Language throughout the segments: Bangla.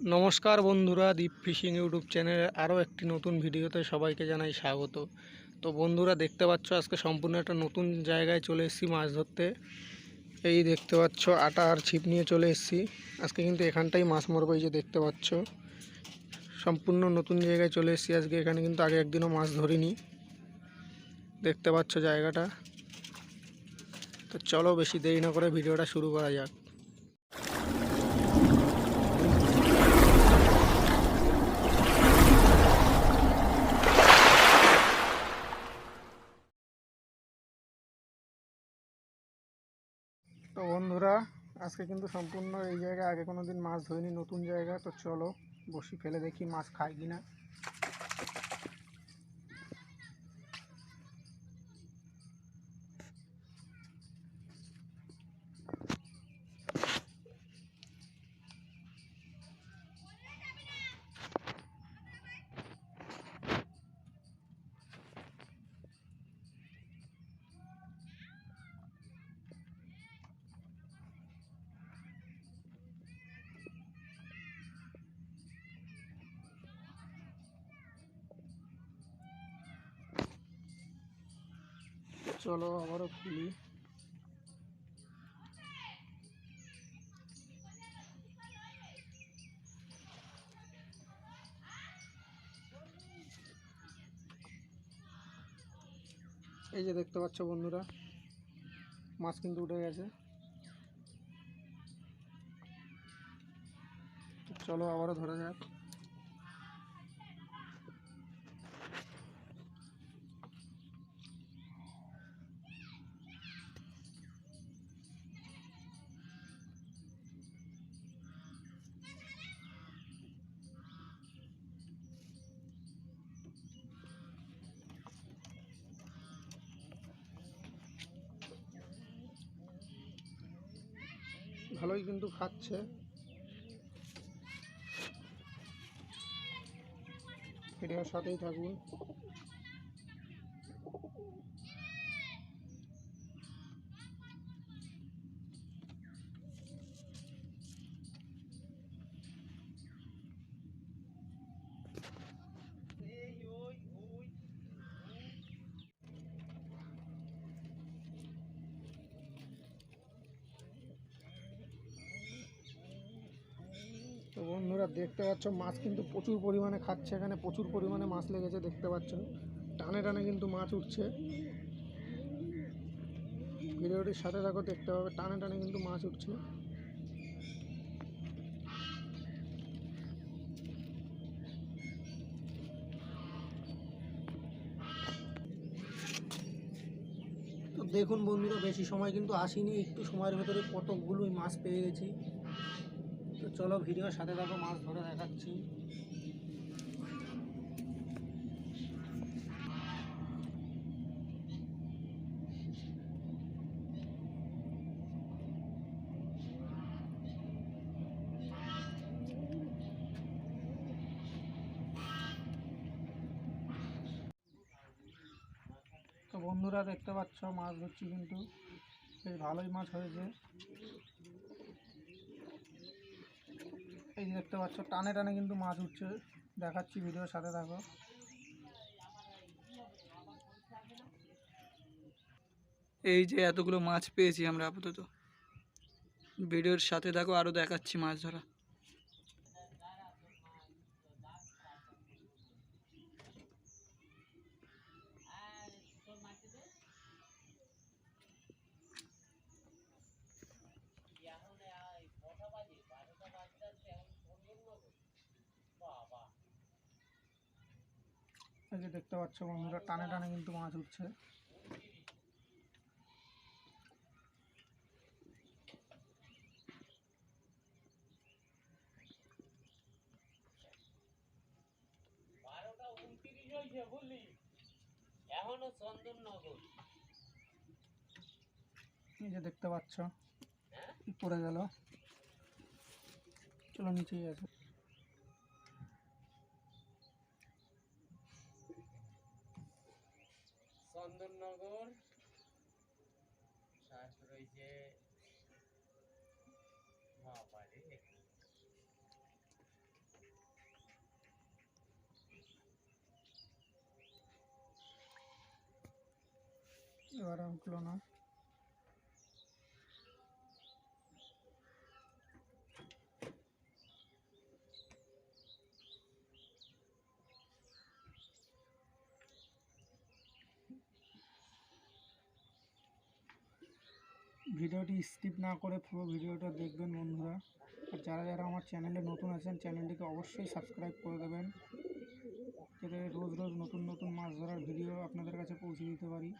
নমস্কার বন্ধুরা, দীপ ফিশিং ইউটিউব চ্যানেলের আরও একটি নতুন ভিডিওতে সবাইকে জানাই স্বাগত। তো বন্ধুরা, দেখতে পাচ্ছ আজকে সম্পূর্ণ একটা নতুন জায়গায় চলে এসেছি মাছ ধরতে। এই দেখতে পাচ্ছ আটা আর ছিপ নিয়ে চলে এসেছি। আজকে কিন্তু এখানটাই মাছ মারবো। এই যে দেখতে পাচ্ছ সম্পূর্ণ নতুন জায়গায় চলে এসেছি আজকে। এখানে কিন্তু আগে একদিনও মাছ ধরিনি। দেখতে পাচ্ছ জায়গাটা। তো চলো বেশি দেরি না করে ভিডিওটা শুরু করা যাক। তো বন্ধুরা, আজকে কিন্তু সম্পূর্ণ এই জায়গায় আগে কোনো দিন মাছ ধরিনি, নতুন জায়গা। তো চলো বসি ফেলে দেখি মাছ খায় কিনা। চলো আবারও খুলি। এই যে দেখতে পাচ্ছ বন্ধুরা, মাছ কিন্তু উঠে গেছে। চলো আবারও ধরা যাক। ভালোই কিন্তু খাচ্ছে। ভিডিওর সাথেই থাকুন। তো বন্ধুরা, দেখতে পাচ্ছ মাছ কিন্তু প্রচুর পরিমাণে খাচ্ছে। এখানে প্রচুর পরিমাণে মাছ লেগেছে, দেখতে পাচ্ছ। টানে টানে কিন্তু মাছ উঠছে। ভিডিওটির সাথে থাকো, দেখতে পাবে টানে টানে কিন্তু মাছ উঠছে। তো দেখুন বন্ধুরা, বেশি সময় কিন্তু আসিনি, একটু সময়ের ভেতরে কতগুলোই মাছ পেয়ে গেছি। তো চলো ভিডিওর সাথে থাকো, মাছ ধরে দেখাচ্ছি। তো বন্ধুরা, দেখতে পাচ্ছ মাছ ধরছি কিন্তু বেশ ভালোই মাছ হয়েছে। এই যে দেখতে পাচ্ছ টানে টানে কিন্তু মাছ উঠছে, দেখাচ্ছি, ভিডিওর সাথে থাকো। এই যে এতগুলো মাছ পেয়েছি আমরা আপাতত। ভিডিওর সাথে থাকো, আরও দেখাচ্ছি মাছ ধরা। এই যে দেখতে পাচ্ছ বন্ধুরা, টানে টানে কিন্তু মাছ উঠছে। এই যে দেখতে পাচ্ছ পড়ে গেল। চলো নিচেই আছে। চন্দননগর রয়েছে বাবারে। এবার আর উঠলো না। ভিডিওটি স্কিপ না করে পুরো ভিডিওটা দেখবেন বন্ধুরা। আর যারা যারা আমার চ্যানেলে নতুন আছেন চ্যানেলটিকে অবশ্যই সাবস্ক্রাইব করে দেবেন, যাতে রোজ রোজ নতুন নতুন মাছ ধরার ভিডিও আপনাদের কাছে পৌঁছে দিতে পারি।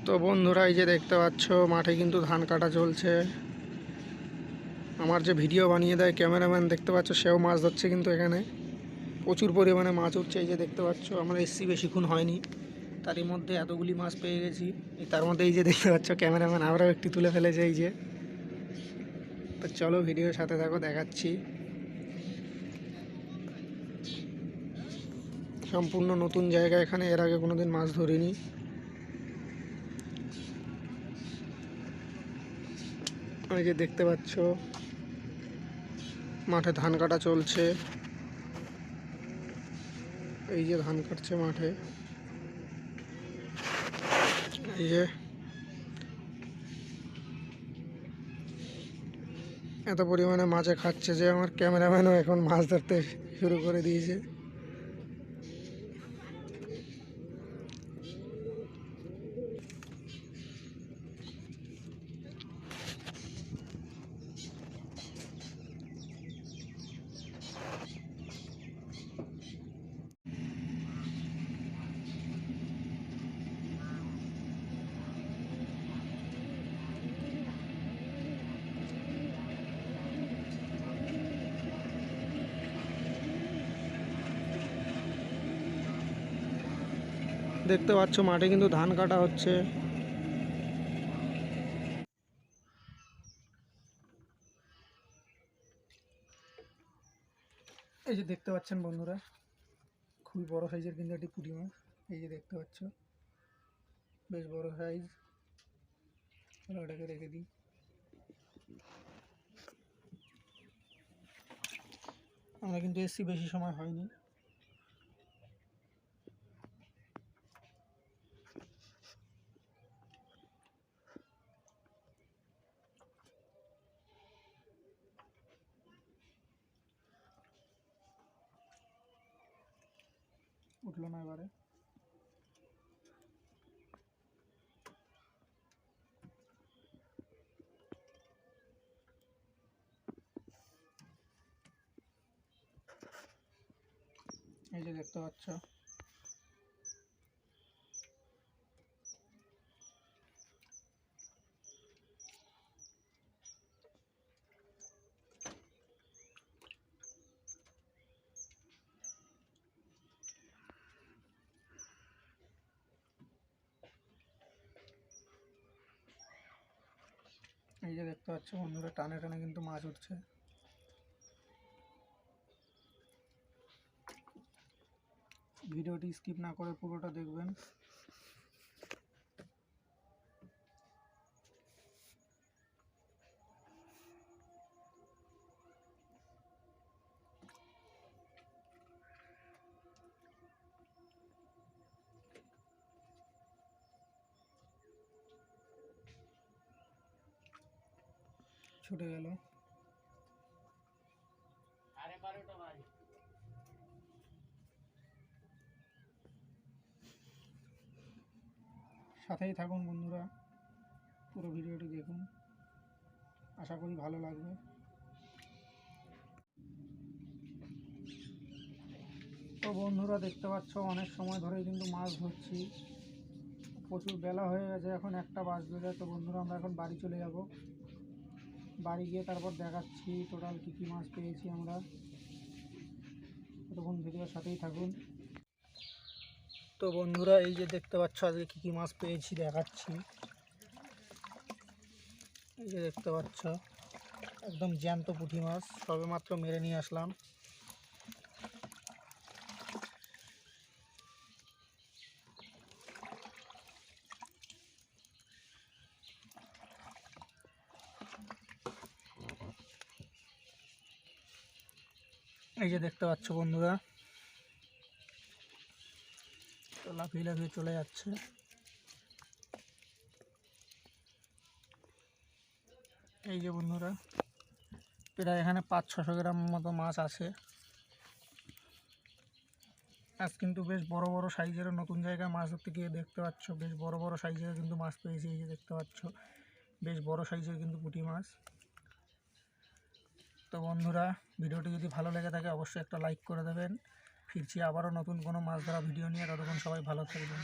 তো বন্ধুরা, এই যে দেখতে পাচ্ছ মাঠে কিন্তু ধান কাটা চলছে। আমার যে ভিডিও বানিয়ে দেয় ক্যামেরাম্যান দেখতে পাচ্ছ, সেও মাছ ধরছে কিন্তু এখানে প্রচুর পরিমাণে মাছ উঠছে। এই যে দেখতে পাচ্ছ, আমরা এসছি বেশিক্ষণ হয়নি, তারই মধ্যে এতগুলি মাছ পেয়ে গেছি। তার মধ্যে এই যে দেখতে পাচ্ছ ক্যামেরাম্যান আমরাও একটি তুলে ফেলেছে এই যে। তো চলো ভিডিওর সাথে থাকো, দেখাচ্ছি। সম্পূর্ণ নতুন জায়গা, এখানে এর আগে কোনোদিন মাছ ধরিনি। এই যে দেখতে পাচ্ছ মাঠে ধান কাটা চলছে। এই যে ধান কাটছে মাঠে, এই যে এত পরিমাণে মাছে খাচ্ছে যে আমার ক্যামেরাম্যানও এখন মাছ ধরতে শুরু করে দিয়েছে। দেখতে পাচ্ছ মাঠে কিন্তু ধান কাটা হচ্ছে। এই যে দেখতে পাচ্ছেন বন্ধুরা, খুবই বড় সাইজের কিন্তু একটি পুঁটি মাছ। এই যে দেখতে পাচ্ছ বেশ বড় সাইজ। ওটাকে রেখে দিই। আমরা কিন্তু এসছি বেশি সময় হয়নি। উঠলো না এবারে। এই যে দেখতে পাচ্ছ, এই যে দেখতে পাচ্ছ বন্ধুরা, টানে টানে কিন্তু মাছ উঠছে। ভিডিওটি স্কিপ না করে পুরোটা দেখবেন। ছুটে গেল। আরে 12টা বাজে। সাথেই থাকুন বন্ধুরা, পুরো ভিডিওটি দেখুন, আশা করি ভালো লাগবে। তো বন্ধুরা দেখতে পাচ্ছ, অনেক সময় ধরে কিন্তু মাছ ধরছি। প্রচুর বেলা হয়ে গেছে, এখন 1টা বাজবে যায়। তো বন্ধুরা আমরা এখন বাড়ি চলে যাব। বাড়ি গিয়ে তারপর দেখাচ্ছি টোটাল কী কী মাছ পেয়েছি আমরা। ততক্ষণ ভিডিওর সাথেই থাকুন। তো বন্ধুরা, এই যে দেখতে পাচ্ছ আজকে কী কী মাছ পেয়েছি দেখাচ্ছি। এই যে দেখতে পাচ্ছ একদম জ্যান্ত পুঁটি মাছ, সবেমাত্র মেরে নিয়ে আসলাম। এই যে দেখতে পাচ্ছ বন্ধুরা, তো লাফিয়ে লাফিয়ে চলে যাচ্ছে। এই যে বন্ধুরা, প্রায় এখানে 500-600 গ্রাম মতো মাছ আছে। আজ কিন্তু বেশ বড় বড় সাইজের নতুন জায়গায় মাছ ধরতে গিয়ে দেখতে পাচ্ছ বেশ বড় বড় সাইজের কিন্তু মাছ পেয়েছি। এই যে দেখতে পাচ্ছ বেশ বড় সাইজের কিন্তু পুঁটি মাছ। তো বন্ধুরা, ভিডিওটি যদি ভালো লেগে থাকে অবশ্যই একটা লাইক করে দেবেন। ফিরছি আবারও নতুন কোনো মাছ ধরা ভিডিও নিয়ে, ততক্ষণ সবাই ভালো থাকবেন।